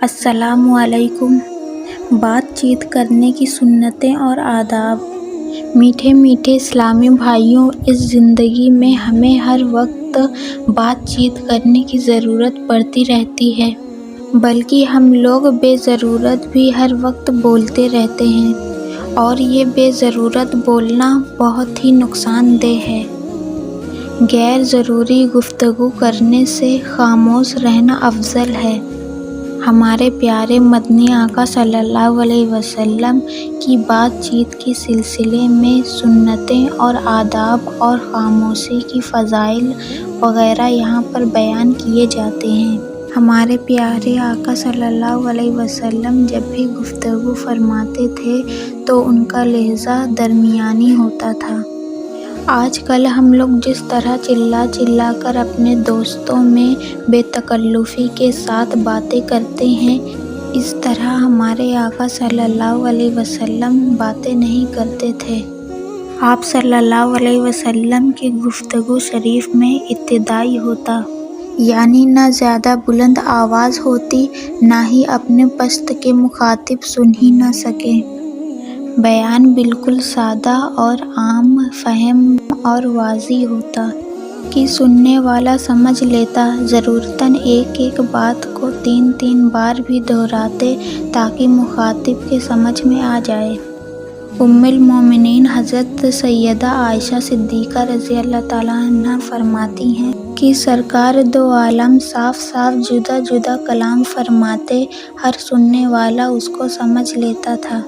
السلام علیکم۔ بات چیت کرنے کی سنتیں اور آداب۔ میٹھے میٹھے اسلامی بھائیوں، اس زندگی میں ہمیں ہر وقت بات چیت کرنے کی ضرورت پڑتی رہتی ہے، بلکہ ہم لوگ بے ضرورت بھی ہر وقت بولتے رہتے ہیں، اور یہ بے ضرورت بولنا بہت ہی نقصان دہ ہے۔ غیر ضروری گفتگو کرنے سے خاموش رہنا افضل ہے۔ ہمارے پیارے مدنی آقا صلی اللہ علیہ وسلم کی بات چیت کے سلسلے میں سنتیں اور آداب اور خاموشی کی فضائل وغیرہ یہاں پر بیان کیے جاتے ہیں۔ ہمارے پیارے آقا صلی اللہ علیہ وسلم جب بھی گفتگو فرماتے تھے تو ان کا لہجہ درمیانی ہوتا تھا۔ آج کل ہم لوگ جس طرح چلا چلا کر اپنے دوستوں میں بے تکلفی کے ساتھ باتیں کرتے ہیں، اس طرح ہمارے آقا صلی اللہ علیہ وسلم باتیں نہیں کرتے تھے۔ آپ صلی اللہ علیہ وسلم کی گفتگو شریف میں ابتدائی ہوتا، یعنی نہ زیادہ بلند آواز ہوتی، نہ ہی اپنے پشت کے مخاطب سن ہی نہ سکیں۔ بیان بالکل سادہ اور عام فہم اور واضح ہوتا کہ سننے والا سمجھ لیتا۔ ضرورتاً ایک ایک بات کو تین تین بار بھی دہراتے تاکہ مخاطب کے سمجھ میں آ جائے۔ ام المومنین حضرت سیدہ عائشہ صدیقہ رضی اللہ تعالیٰ عنہا فرماتی ہیں کہ سرکار دو عالم صاف صاف جدا جدا کلام فرماتے، ہر سننے والا اس کو سمجھ لیتا تھا۔